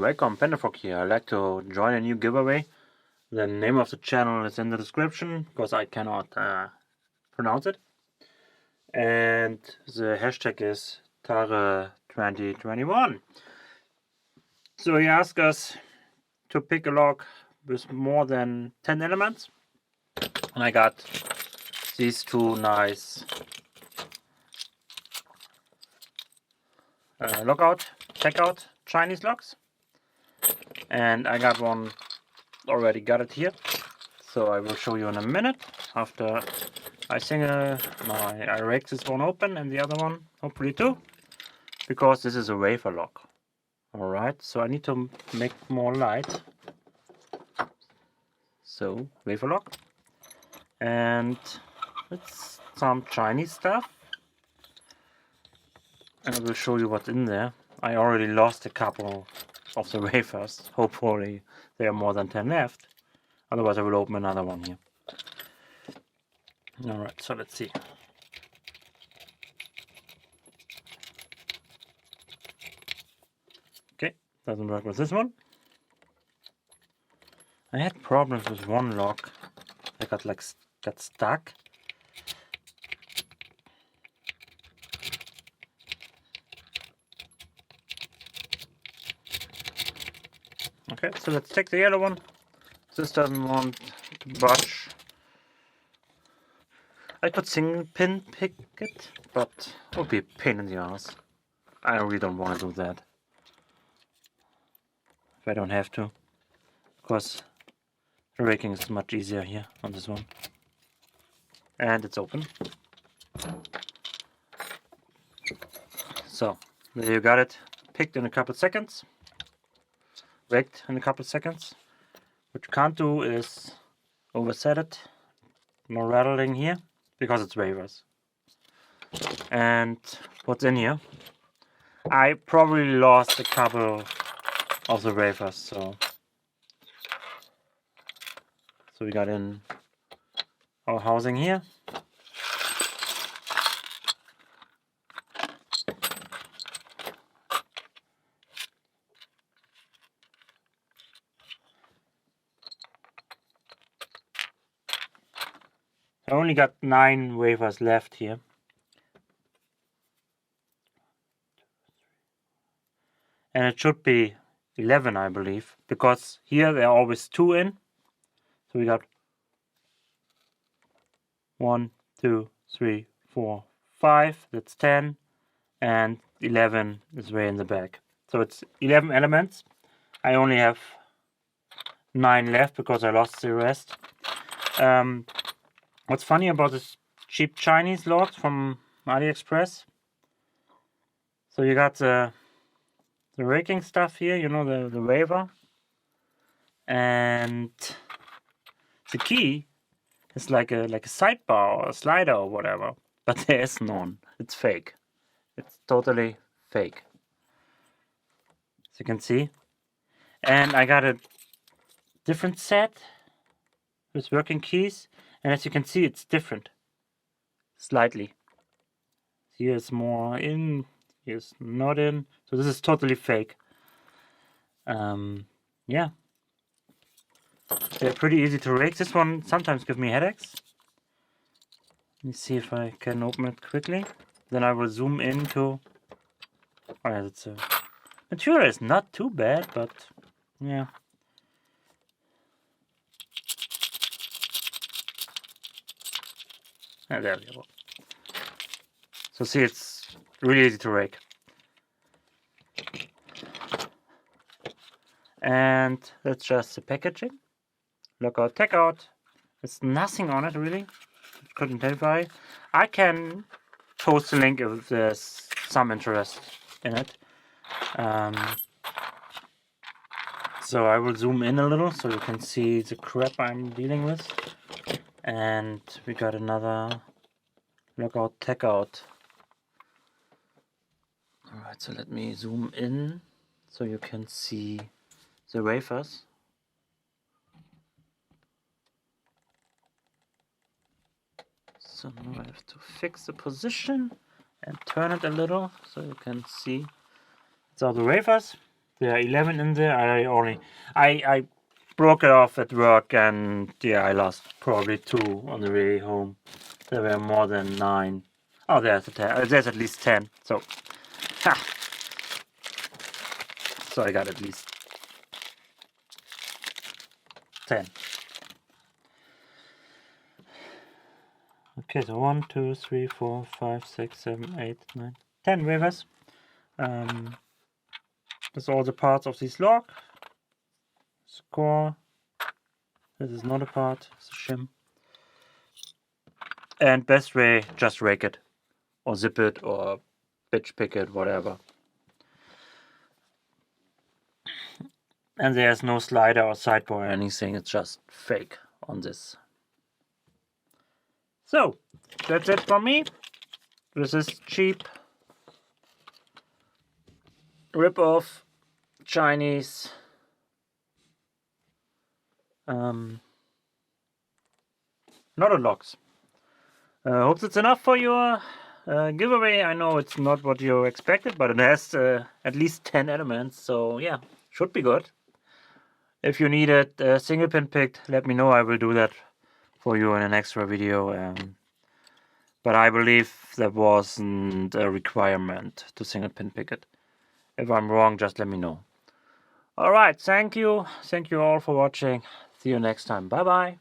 welcome, Panda-Frog here. I'd like to join a new giveaway. The name of the channel is in the description because I cannot pronounce it. And the hashtag is Tarehjerne 2021. So he asked us to pick a log with more than 10 elements. And I got these two nice lockout, checkout Chinese logs. And I got one, already got it here. So I will show you in a minute after I rake this one open and the other one hopefully too. Because this is a wafer log. Alright, so I need to make more light. So, wafer log. And it's some Chinese stuff. And I will show you what's in there. I already lost a couple of the wafers. Hopefully there are more than 10 left. Otherwise I will open another one here. Alright, so let's see. Okay, doesn't work with this one. I had problems with one log. I got stuck. Okay, so let's take the yellow one. This doesn't want to budge. I could single pin pick it, but it would be a pain in the ass. I really don't want to do that. If I don't have to. Of course, the raking is much easier here on this one. And it's open. So, there you got it. Picked in a couple seconds. Raked in a couple seconds. What you can't do is overset it. No rattling here because it's wafers. And what's in here? I probably lost a couple of the wafers, so we got in our housing here. I only got 9 wafers left here. And it should be 11, I believe, because here there are always 2 in. So we got 1, 2, 3, 4, 5, that's 10, and 11 is way in the back. So it's 11 elements. I only have 9 left because I lost the rest. What's funny about this cheap Chinese logs from AliExpress? So you got the raking stuff here, you know, the wafer, and the key is like a sidebar or a slider or whatever, but there is none. It's fake. It's totally fake, as you can see. And I got a different set with working keys, and as you can see, it's different slightly. Here's more in, here's not in. So this is totally fake. Yeah. They're pretty easy to rake. This one sometimes gives me headaches. Let me see if I can open it quickly. Then I will zoom into... Oh yeah, it's a... Material is not too bad, but... Yeah. There we go. So see, it's really easy to rake. And that's just the packaging. Lockout, take out. There's nothing on it really. Couldn't identify. I can post the link if there's some interest in it. So I will zoom in a little so you can see the crap I'm dealing with. And we got another lockout, take out. Alright, so let me zoom in so you can see the wafers. So now I have to fix the position and turn it a little so you can see. It's all the wafers. There are 11 in there. I broke it off at work, and yeah, I lost probably 2 on the way home. There were more than 9. Oh, there's 10. There's at least 10. So, ha! So I got at least 10. Okay, so 1, 2, 3, 4, 5, 6, 7, 8, 9, 10 wafers. That's all the parts of this log. Score. This is not a part, it's a shim. And best way, just rake it. Or zip it, or bitch pick it, whatever. And there's no slider or sidebar or anything, it's just fake on this. So, that's it from me. This is cheap rip-off Chinese not a logs. Hope that's enough for your giveaway. I know it's not what you expected, but it has at least 10 elements, so yeah, should be good. If you need it single pin picked, let me know. I will do that for you in an extra video. But I believe that wasn't a requirement to single pin pick it. If I'm wrong, just let me know. Alright, thank you. Thank you all for watching. See you next time. Bye bye.